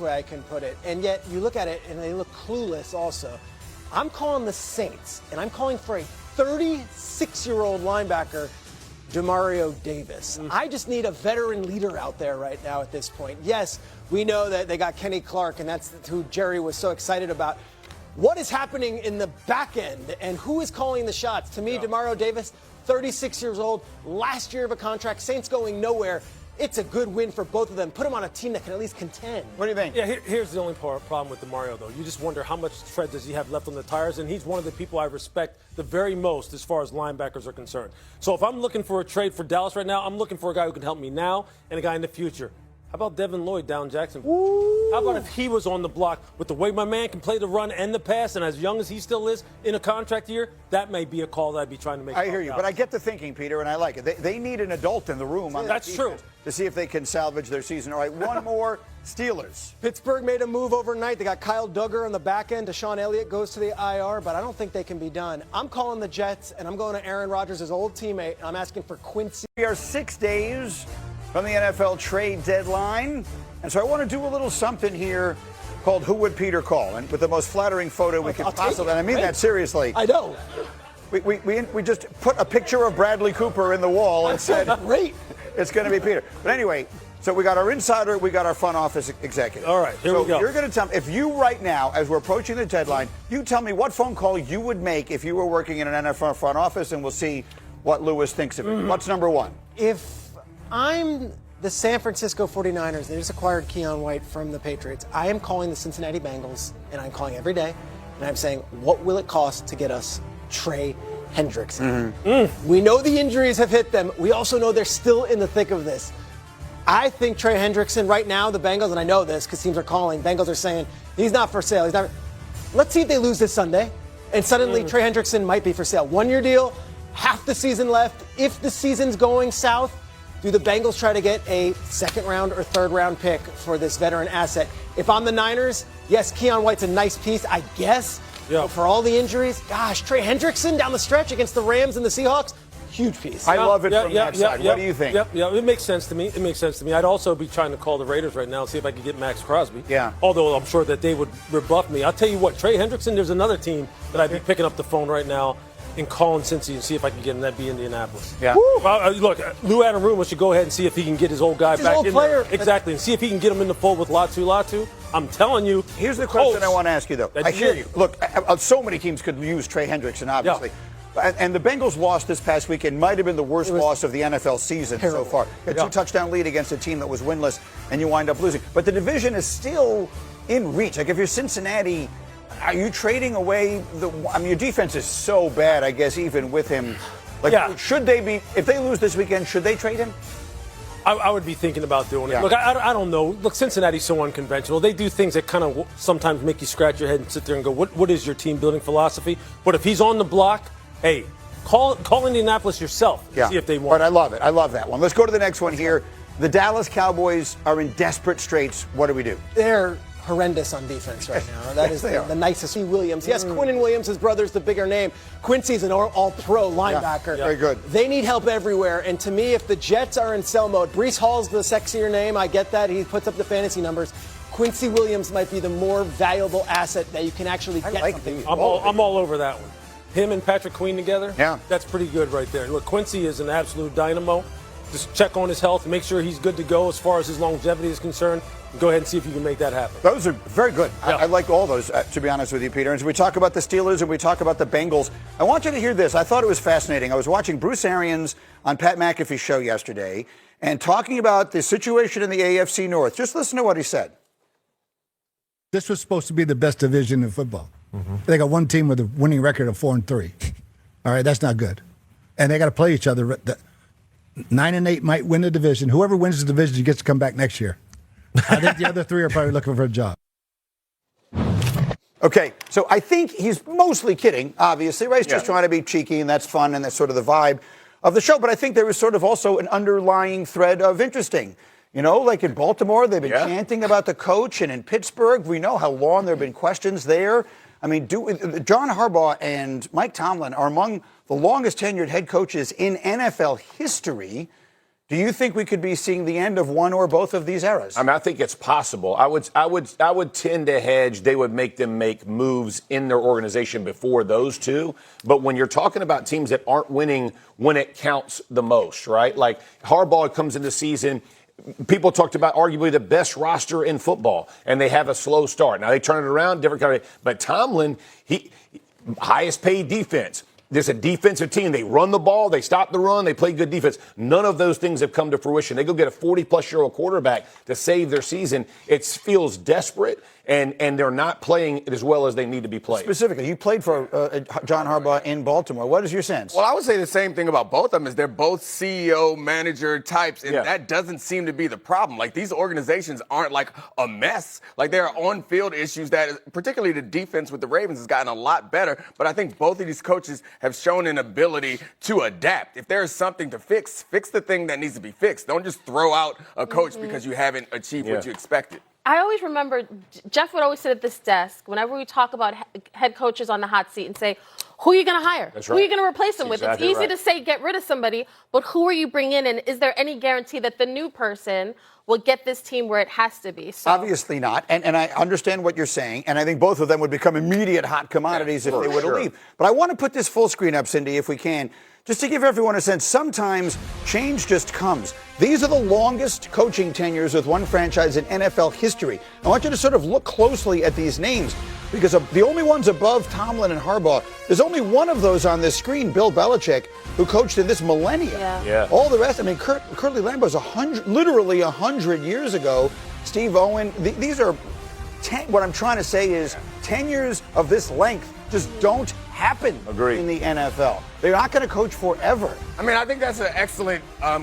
way I can put it. And yet you look at it and they look clueless also. I'm calling the Saints, and I'm calling for a 36-year-old linebacker, Demario Davis. I just need a veteran leader out there right now at this point. Yes, we know that they got Kenny Clark, and that's who Jerry was so excited about. What is happening in the back end, and who is calling the shots? To me, Demario Davis, 36 years old, last year of a contract, Saints going nowhere. It's a good win for both of them. Put them on a team that can at least contend. What do you think? Yeah, here's the only problem with DeMario, though. You just wonder how much tread does he have left on the tires, and he's one of the people I respect the very most as far as linebackers are concerned. So if I'm looking for a trade for Dallas right now, I'm looking for a guy who can help me now and a guy in the future. How about Devin Lloyd down Jackson? How about if he was on the block with the way my man can play the run and the pass, and as young as he still is in a contract year, that may be a call that I'd be trying to make. I hear you, but I get the thinking, Peter, and I like it. They need an adult in the room on That's true. To see if they can salvage their season. All right, one more. Steelers. Pittsburgh made a move overnight. They got Kyle Duggar on the back end. Deshaun Elliott goes to the IR, but I don't think they can be done. I'm calling the Jets, and I'm going to Aaron Rodgers, his old teammate, and I'm asking for Quincy. We are 6 days from the NFL trade deadline, and so I want to do a little something here called Who Would Peter Call? And with the most flattering photo we could possibly, and I mean that seriously. I know. We just put a picture of Bradley Cooper in the wall and said, great. It's going to be Peter. But anyway, so we got our insider, we got our front office executive. All right, here we go. You're going to tell me, if you right now, as we're approaching the deadline, you tell me what phone call you would make if you were working in an NFL front office, and we'll see what Lewis thinks of it. What's number one? If I'm the San Francisco 49ers, they just acquired Keon White from the Patriots, I am calling the Cincinnati Bengals, and I'm calling every day, and I'm saying, what will it cost to get us Trey Hendrickson? We know the injuries have hit them. We also know they're still in the thick of this. I think Trey Hendrickson right now, the Bengals, and I know this because teams are calling, Bengals are saying, he's not for sale. Let's see if they lose this Sunday, and suddenly Trey Hendrickson might be for sale. 1-year deal, half the season left. If the season's going south, do the Bengals try to get a second-round or third-round pick for this veteran asset? If I'm the Niners, yes, Keon White's a nice piece, I guess. Yeah. But for all the injuries, gosh, Trey Hendrickson down the stretch against the Rams and the Seahawks, huge piece. I love it from that side. What do you think? It makes sense to me. It makes sense to me. I'd also be trying to call the Raiders right now and see if I could get Max Crosby. Yeah. Although I'm sure that they would rebuff me. I'll tell you what, Trey Hendrickson, there's another team that I'd be picking up the phone right now and calling Cincy and see if I can get him. That'd be Indianapolis. Yeah. Look, Lou Anarumo should go ahead and see if he can get his old guy back in there. Exactly, and see if he can get him in the fold with Latu. I'm telling you. Here's the question I want to ask you, though. I hear you. Look, so many teams could use Trey Hendrickson, obviously. Yeah. And the Bengals' loss this past weekend might have been the worst loss of the NFL season so far. A 2-touchdown lead against a team that was winless, and you wind up losing. But the division is still in reach. Like, if you're Cincinnati, are you trading away your defense is so bad, I guess, even with him. Should they be, if they lose this weekend, should they trade him? I would be thinking about doing it. Look, I don't know. Look, Cincinnati's so unconventional. They do things that kind of sometimes make you scratch your head and sit there and go, what is your team building philosophy? But if he's on the block, hey, call Indianapolis yourself. See if they want. But I love it. I love that one. Let's go to the next one here. The Dallas Cowboys are in desperate straits. What do we do? They're horrendous on defense right now. That is the nicest. Williams. Yes, Quinnen Williams, his brother's the bigger name. Quincy's an all-pro linebacker. Very good. They need help everywhere. And to me, if the Jets are in sell mode, Breece Hall's the sexier name. I get that. He puts up the fantasy numbers. Quincy Williams might be the more valuable asset that you can actually get something. I'm all over that one. Him and Patrick Queen together, that's pretty good right there. Look, Quincy is an absolute dynamo. Just check on his health, make sure he's good to go as far as his longevity is concerned. Go ahead and see if you can make that happen. Those are very good. I like all those, to be honest with you, Peter. As we talk about the Steelers and we talk about the Bengals, I want you to hear this. I thought it was fascinating. I was watching Bruce Arians on Pat McAfee's show yesterday and talking about the situation in the AFC North. Just listen to what he said. This was supposed to be the best division in football. They got one team with a winning record of 4-3. All right, that's not good. And they got to play each other. 9-8 might win the division. Whoever wins the division gets to come back next year. I think the other three are probably looking for a job. Okay, so I think he's mostly kidding, obviously, right? He's just trying to be cheeky, and that's fun, and that's sort of the vibe of the show. But I think there is sort of also an underlying thread of interesting. You know, like in Baltimore, they've been chanting about the coach, and in Pittsburgh, we know how long there have been questions there. I mean, John Harbaugh and Mike Tomlin are among the longest tenured head coaches in NFL history. Do you think we could be seeing the end of one or both of these eras? I mean, I think it's possible. I would tend to hedge. They would make them make moves in their organization before those two. But when you're talking about teams that aren't winning when it counts the most, right? Like Harbaugh comes into the season. People talked about arguably the best roster in football, and they have a slow start. Now they turn it around, different kind of. But Tomlin, he highest paid defense. There's a defensive team. They run the ball. They stop the run. They play good defense. None of those things have come to fruition. They go get a 40-plus-year-old quarterback to save their season. It feels desperate, and they're not playing as well as they need to be playing. Specifically, you played for John Harbaugh in Baltimore. What is your sense? Well, I would say the same thing about both of them is they're both CEO, manager types, and that doesn't seem to be the problem. Like, these organizations aren't like a mess. Like, there are on-field issues that, particularly the defense with the Ravens, has gotten a lot better. But I think both of these coaches have shown an ability to adapt. If there is something to fix the thing that needs to be fixed. Don't just throw out a coach because you haven't achieved what you expected. I always remember Jeff would always sit at this desk whenever we talk about head coaches on the hot seat and say, who are you going to hire? That's Who right. are you going to replace them with? Exactly It's easy right. to say get rid of somebody, but who are you bringing in? And is there any guarantee that the new person will get this team where it has to be? So. Obviously not. And I understand what you're saying, and I think both of them would become immediate hot commodities if they were to leave. But I want to put this full screen up, Cindy, if we can, just to give everyone a sense. Sometimes change just comes. These are the longest coaching tenures with one franchise in NFL history. I want you to sort of look closely at these names, because the only ones above Tomlin and Harbaugh, there's only one of those on this screen, Bill Belichick, who coached in this millennium. Yeah. All the rest, I mean, Curly Lambeau's literally 100 years ago. Steve Owen, these are, what I'm trying to say is tenures of this length just don't happen in the NFL. They're not going to coach forever. I mean, I think that's an excellent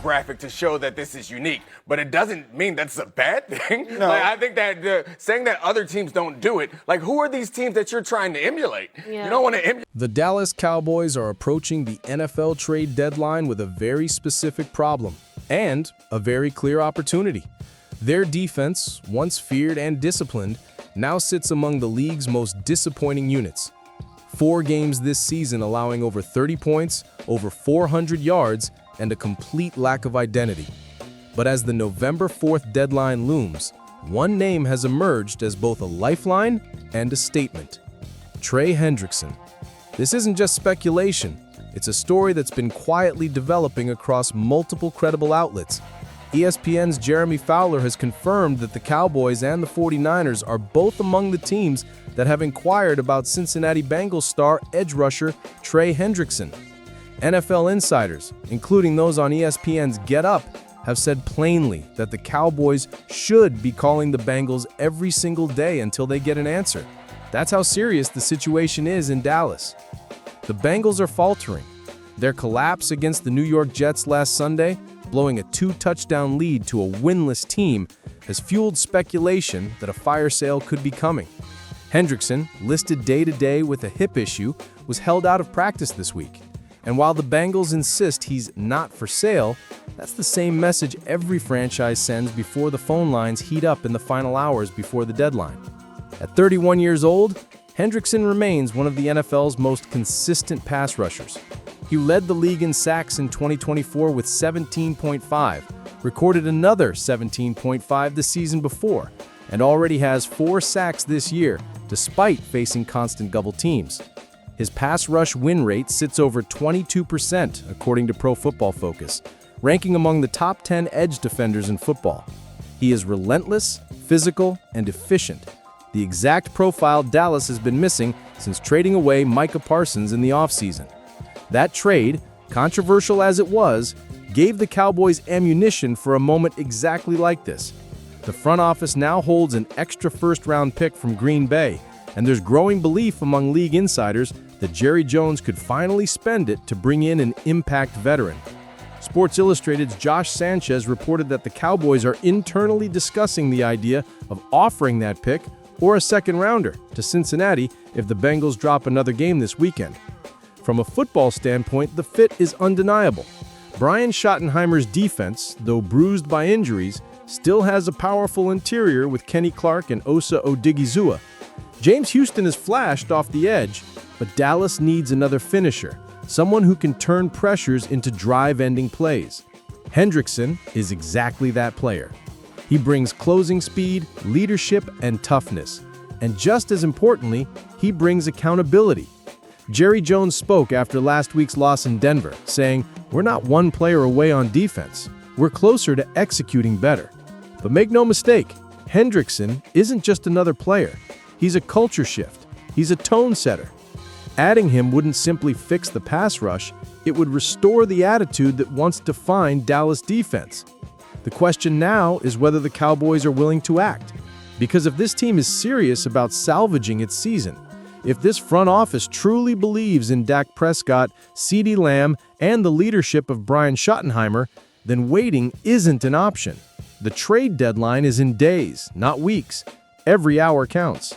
graphic to show that this is unique, but it doesn't mean that's a bad thing. No. Like, I think that saying that other teams don't do it, like, who are these teams that you're trying to emulate? Yeah. You don't want to emulate. The Dallas Cowboys are approaching the NFL trade deadline with a very specific problem and a very clear opportunity. Their defense, once feared and disciplined, now sits among the league's most disappointing units. 4 games this season allowing over 30 points, over 400 yards, and a complete lack of identity. But as the November 4th deadline looms, one name has emerged as both a lifeline and a statement: Trey Hendrickson. This isn't just speculation. It's a story that's been quietly developing across multiple credible outlets. ESPN's Jeremy Fowler has confirmed that the Cowboys and the 49ers are both among the teams that have inquired about Cincinnati Bengals star edge rusher Trey Hendrickson. NFL insiders, including those on ESPN's Get Up, have said plainly that the Cowboys should be calling the Bengals every single day until they get an answer. That's how serious the situation is in Dallas. The Bengals are faltering. Their collapse against the New York Jets last Sunday, blowing a 2-touchdown lead to a winless team, has fueled speculation that a fire sale could be coming. Hendrickson, listed day-to-day with a hip issue, was held out of practice this week. And while the Bengals insist he's not for sale, that's the same message every franchise sends before the phone lines heat up in the final hours before the deadline. At 31 years old, Hendrickson remains one of the NFL's most consistent pass rushers. He led the league in sacks in 2024 with 17.5, recorded another 17.5 the season before, and already has 4 sacks this year, despite facing constant double teams. His pass rush win rate sits over 22%, according to Pro Football Focus, ranking among the top 10 edge defenders in football. He is relentless, physical, and efficient, the exact profile Dallas has been missing since trading away Micah Parsons in the offseason. That trade, controversial as it was, gave the Cowboys ammunition for a moment exactly like this. The front office now holds an extra first-round pick from Green Bay, and there's growing belief among league insiders that Jerry Jones could finally spend it to bring in an impact veteran. Sports Illustrated's Josh Sanchez reported that the Cowboys are internally discussing the idea of offering that pick or a second-rounder to Cincinnati if the Bengals drop another game this weekend. From a football standpoint, the fit is undeniable. Brian Schottenheimer's defense, though bruised by injuries, still has a powerful interior with Kenny Clark and Osa Odigizua. James Houston has flashed off the edge, but Dallas needs another finisher, someone who can turn pressures into drive-ending plays. Hendrickson is exactly that player. He brings closing speed, leadership, and toughness. And just as importantly, he brings accountability. Jerry Jones spoke after last week's loss in Denver, saying, "We're not one player away on defense. We're closer to executing better." But make no mistake, Hendrickson isn't just another player. He's a culture shift. He's a tone setter. Adding him wouldn't simply fix the pass rush, it would restore the attitude that once defined Dallas defense. The question now is whether the Cowboys are willing to act. Because if this team is serious about salvaging its season, if this front office truly believes in Dak Prescott, CeeDee Lamb, and the leadership of Brian Schottenheimer, then waiting isn't an option. The trade deadline is in days, not weeks. Every hour counts.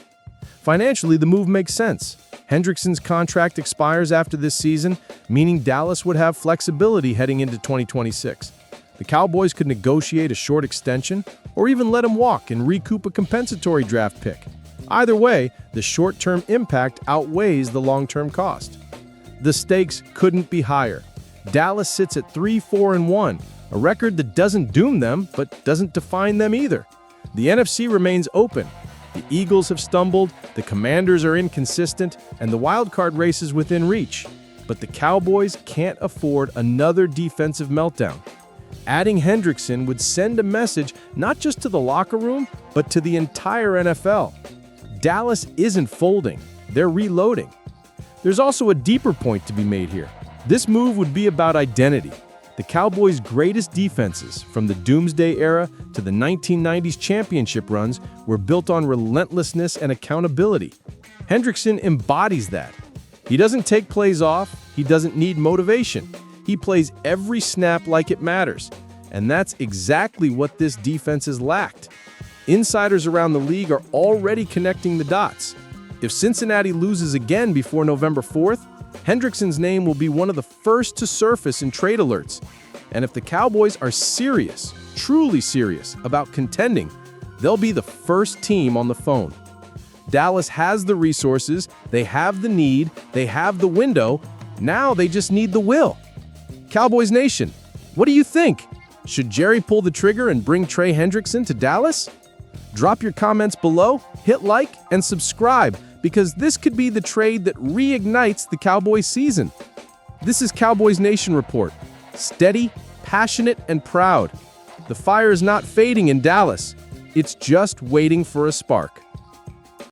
Financially, the move makes sense. Hendrickson's contract expires after this season, meaning Dallas would have flexibility heading into 2026. The Cowboys could negotiate a short extension or even let him walk and recoup a compensatory draft pick. Either way, the short-term impact outweighs the long-term cost. The stakes couldn't be higher. Dallas sits at 3-4-1, a record that doesn't doom them but doesn't define them either. The NFC remains open. The Eagles have stumbled, the Commanders are inconsistent, and the wildcard race is within reach. But the Cowboys can't afford another defensive meltdown. Adding Hendrickson would send a message not just to the locker room, but to the entire NFL. Dallas isn't folding, they're reloading. There's also a deeper point to be made here. This move would be about identity. The Cowboys' greatest defenses, from the Doomsday era to the 1990s championship runs, were built on relentlessness and accountability. Hendrickson embodies that. He doesn't take plays off, he doesn't need motivation. He plays every snap like it matters. And that's exactly what this defense has lacked. Insiders around the league are already connecting the dots. If Cincinnati loses again before November 4th, Hendrickson's name will be one of the first to surface in trade alerts. And if the Cowboys are serious, truly serious, about contending, they'll be the first team on the phone. Dallas has the resources, they have the need, they have the window, now they just need the will. Cowboys Nation, what do you think? Should Jerry pull the trigger and bring Trey Hendrickson to Dallas? Drop your comments below, hit like, and subscribe, because this could be the trade that reignites the Cowboys season. This is Cowboys Nation Report. Steady, passionate, and proud. The fire is not fading in Dallas. It's just waiting for a spark.